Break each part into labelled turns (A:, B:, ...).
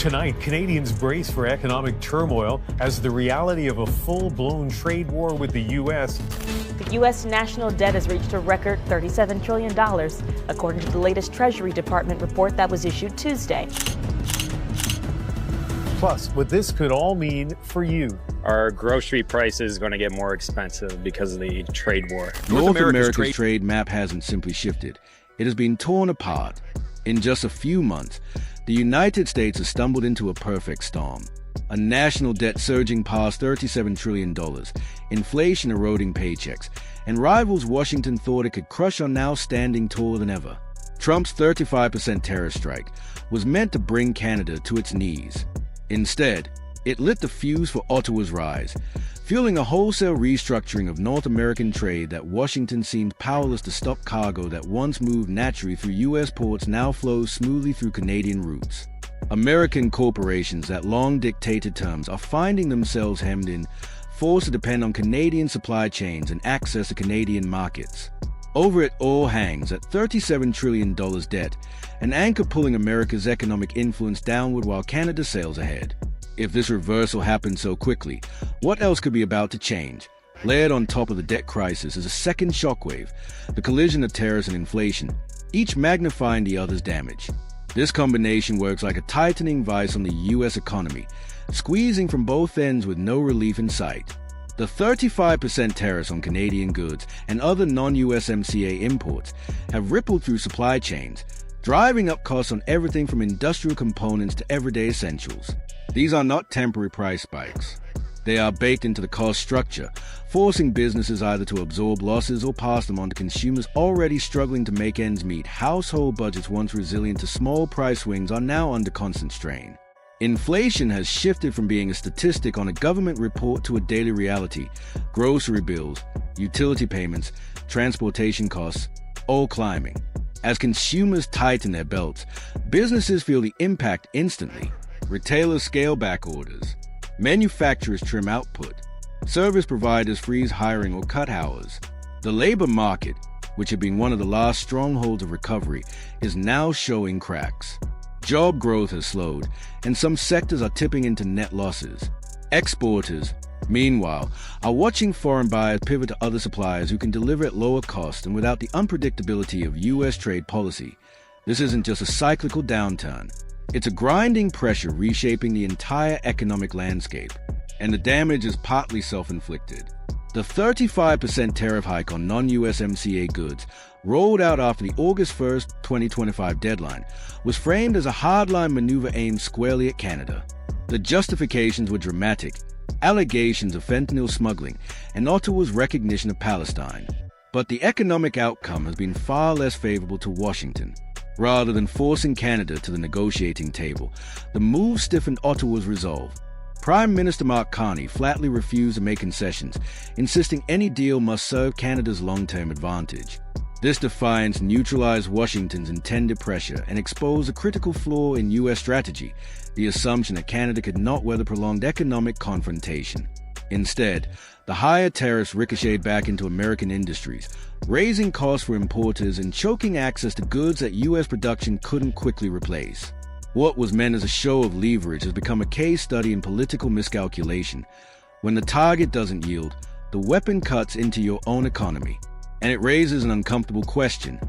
A: Tonight, Canadians brace for economic turmoil as the reality of a full-blown trade war with the U.S.
B: The U.S. national debt has reached a record $37 trillion, according to the latest Treasury Department report that was issued Tuesday.
A: Plus, what this could all mean for you.
C: Our grocery prices are going to get more expensive because of the trade war.
D: North America's trade map hasn't simply shifted. It has been torn apart. In just a few months, the United States has stumbled into a perfect storm. A national debt surging past $37 trillion, inflation eroding paychecks, and rivals Washington thought it could crush are now standing taller than ever. Trump's 35% tariff strike was meant to bring Canada to its knees. Instead, it lit the fuse for Ottawa's rise, fueling a wholesale restructuring of North American trade that Washington seemed powerless to stop. Cargo that once moved naturally through U.S. ports now flows smoothly through Canadian routes. American corporations that long dictated terms are finding themselves hemmed in, forced to depend on Canadian supply chains and access to Canadian markets. Over it all hangs at $37 trillion debt, an anchor pulling America's economic influence downward while Canada sails ahead. If this reversal happened so quickly, what else could be about to change? Layered on top of the debt crisis is a second shockwave, the collision of tariffs and inflation, each magnifying the other's damage. This combination works like a tightening vice on the U.S. economy, squeezing from both ends with no relief in sight. The 35% tariffs on Canadian goods and other non-USMCA imports have rippled through supply chains, driving up costs on everything from industrial components to everyday essentials. These are not temporary price spikes. They are baked into the cost structure, forcing businesses either to absorb losses or pass them on to consumers already struggling to make ends meet. Household budgets once resilient to small price swings are now under constant strain. Inflation has shifted from being a statistic on a government report to a daily reality. Grocery bills, utility payments, transportation costs, all climbing. As consumers tighten their belts, businesses feel the impact instantly. Retailers scale back orders. Manufacturers trim output. Service providers freeze hiring or cut hours. The labor market, which had been one of the last strongholds of recovery, is now showing cracks. Job growth has slowed, and some sectors are tipping into net losses. Exporters, meanwhile, are watching foreign buyers pivot to other suppliers who can deliver at lower cost and without the unpredictability of U.S. trade policy. This isn't just a cyclical downturn. It's a grinding pressure reshaping the entire economic landscape, and the damage is partly self-inflicted. The 35% tariff hike on non-USMCA goods, rolled out after the August 1, 2025 deadline, was framed as a hardline maneuver aimed squarely at Canada. The justifications were dramatic: allegations of fentanyl smuggling and Ottawa's recognition of Palestine. But the economic outcome has been far less favorable to Washington. Rather than forcing Canada to the negotiating table, the move stiffened Ottawa's resolve. Prime Minister Mark Carney flatly refused to make concessions, insisting any deal must serve Canada's long-term advantage. This defiance neutralized Washington's intended pressure and exposed a critical flaw in U.S. strategy, the assumption that Canada could not weather prolonged economic confrontation. Instead, the higher tariffs ricocheted back into American industries, raising costs for importers and choking access to goods that U.S. production couldn't quickly replace. What was meant as a show of leverage has become a case study in political miscalculation. When the target doesn't yield, the weapon cuts into your own economy. And it raises an uncomfortable question.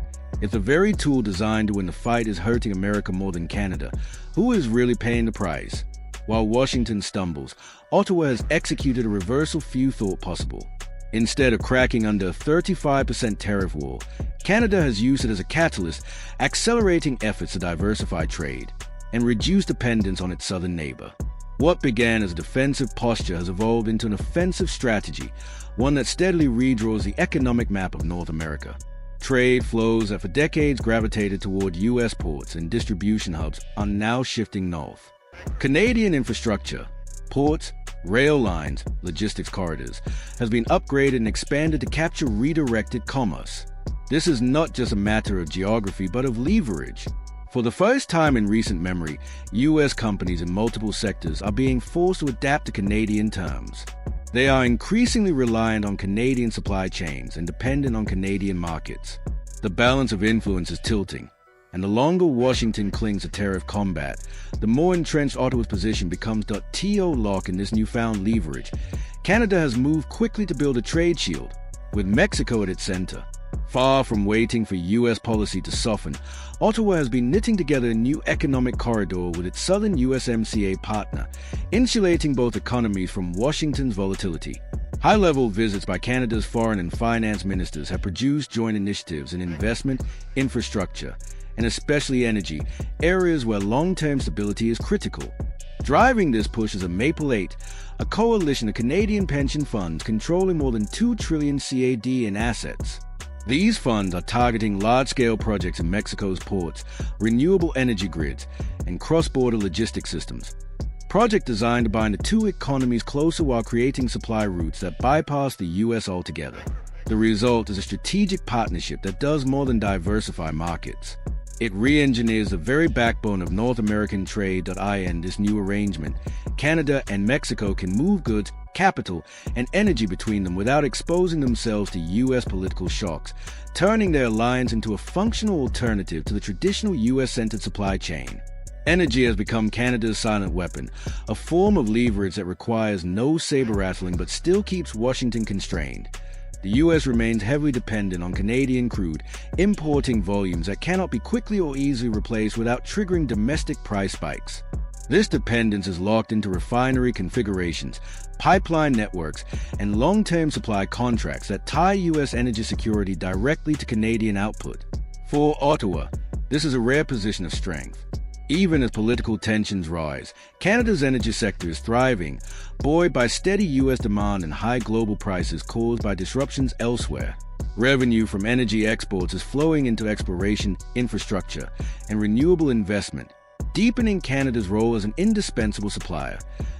D: If the very tool designed to win the fight is hurting America more than Canada, who is really paying the price? While Washington stumbles, Ottawa has executed a reversal few thought possible. Instead of cracking under a 35% tariff wall, Canada has used it as a catalyst, accelerating efforts to diversify trade and reduce dependence on its southern neighbor. What began as a defensive posture has evolved into an offensive strategy, one that steadily redraws the economic map of North America. Trade flows that for decades gravitated toward U.S. ports and distribution hubs are now shifting north. Canadian infrastructure, ports, rail lines, logistics corridors, has been upgraded and expanded to capture redirected commerce. This is not just a matter of geography, but of leverage. For the first time in recent memory, U.S. companies in multiple sectors are being forced to adapt to Canadian terms. They are increasingly reliant on Canadian supply chains and dependent on Canadian markets. The balance of influence is tilting, And the longer Washington clings to tariff combat, the more entrenched Ottawa's position becomes the TO lock in this newfound leverage. Canada has moved quickly to build a trade shield, with Mexico at its center. Far from waiting for U.S. policy to soften, Ottawa has been knitting together a new economic corridor with its southern USMCA partner, insulating both economies from Washington's volatility. High-level visits by Canada's foreign and finance ministers have produced joint initiatives in investment, infrastructure, and especially energy, areas where long-term stability is critical. Driving this push is a Maple 8, a coalition of Canadian pension funds controlling more than $2 trillion CAD in assets. These funds are targeting large-scale projects in Mexico's ports, renewable energy grids, and cross-border logistics systems. Projects designed to bind the two economies closer while creating supply routes that bypass the U.S. altogether. The result is a strategic partnership that does more than diversify markets. It re-engineers the very backbone of North American trade. In this new arrangement, Canada and Mexico can move goods, capital, and energy between them without exposing themselves to U.S. political shocks, turning their alliance into a functional alternative to the traditional U.S.-centered supply chain. Energy has become Canada's silent weapon, a form of leverage that requires no saber-rattling but still keeps Washington constrained. The U.S. remains heavily dependent on Canadian crude, importing volumes that cannot be quickly or easily replaced without triggering domestic price spikes. This dependence is locked into refinery configurations, pipeline networks, and long-term supply contracts that tie U.S. energy security directly to Canadian output. For Ottawa, this is a rare position of strength. Even as political tensions rise, Canada's energy sector is thriving, buoyed by steady U.S. demand and high global prices caused by disruptions elsewhere. Revenue from energy exports is flowing into exploration, infrastructure, and renewable investment, deepening Canada's role as an indispensable supplier.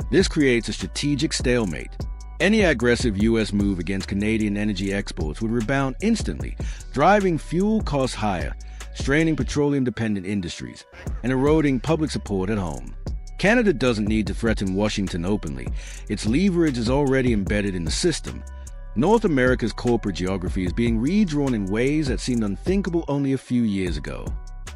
D: This creates a strategic stalemate. Any aggressive U.S. move against Canadian energy exports would rebound instantly, driving fuel costs higher, straining petroleum-dependent industries, and eroding public support at home. Canada doesn't need to threaten Washington openly. Its leverage is already embedded in the system. North America's corporate geography is being redrawn in ways that seemed unthinkable only a few years ago.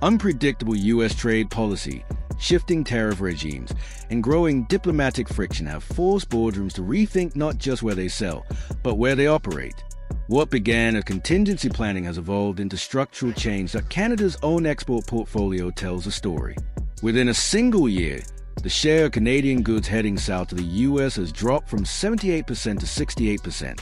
D: Unpredictable U.S. trade policy, shifting tariff regimes, and growing diplomatic friction have forced boardrooms to rethink not just where they sell, but where they operate. What began as contingency planning has evolved into structural change that Canada's own export portfolio tells a story. Within a single year, the share of Canadian goods heading south to the U.S. has dropped from 78% to 68%,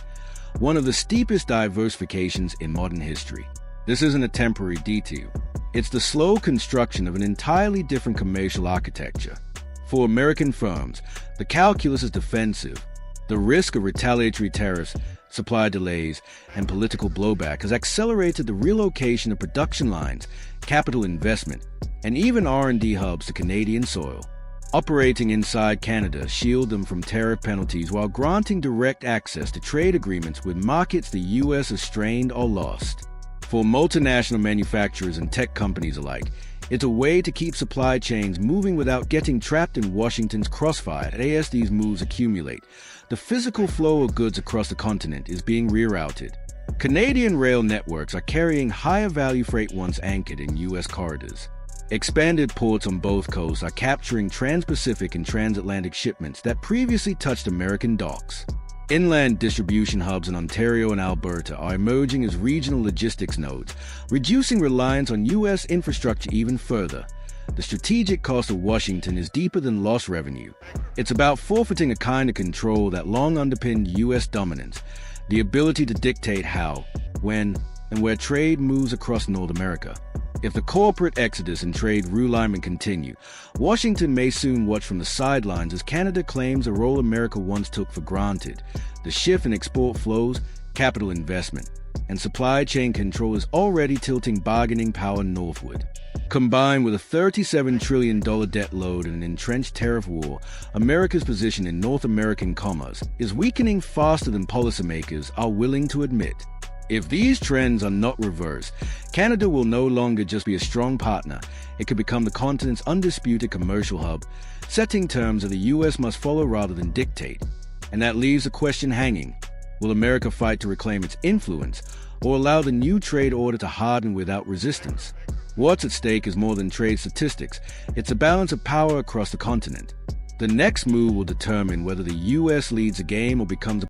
D: one of the steepest diversifications in modern history. This isn't a temporary detour. It's the slow construction of an entirely different commercial architecture. For American firms, the calculus is defensive. The risk of retaliatory tariffs, supply delays, and political blowback has accelerated the relocation of production lines, capital investment, and even R&D hubs to Canadian soil. Operating inside Canada shield them from tariff penalties while granting direct access to trade agreements with markets the U.S. has strained or lost. For multinational manufacturers and tech companies alike, it's a way to keep supply chains moving without getting trapped in Washington's crossfire. As these moves accumulate, the physical flow of goods across the continent is being rerouted. Canadian rail networks are carrying higher value freight once anchored in U.S. corridors. Expanded ports on both coasts are capturing trans-Pacific and transatlantic shipments that previously touched American docks. Inland distribution hubs in Ontario and Alberta are emerging as regional logistics nodes, reducing reliance on U.S. infrastructure even further. The strategic cost of Washington is deeper than lost revenue. It's about forfeiting a kind of control that long underpinned U.S. dominance, the ability to dictate how, when, and where trade moves across North America. If the corporate exodus and trade realignment continue, Washington may soon watch from the sidelines as Canada claims a role America once took for granted. The shift in export flows, capital investment, and supply chain control is already tilting bargaining power northward. Combined with a $37 trillion debt load and an entrenched tariff war, America's position in North American commerce is weakening faster than policymakers are willing to admit. If these trends are not reversed, Canada will no longer just be a strong partner. It could become the continent's undisputed commercial hub, setting terms that the U.S. must follow rather than dictate. And that leaves the question hanging. Will America fight to reclaim its influence, or allow the new trade order to harden without resistance? What's at stake is more than trade statistics. It's a balance of power across the continent. The next move will determine whether the U.S. leads a game or becomes a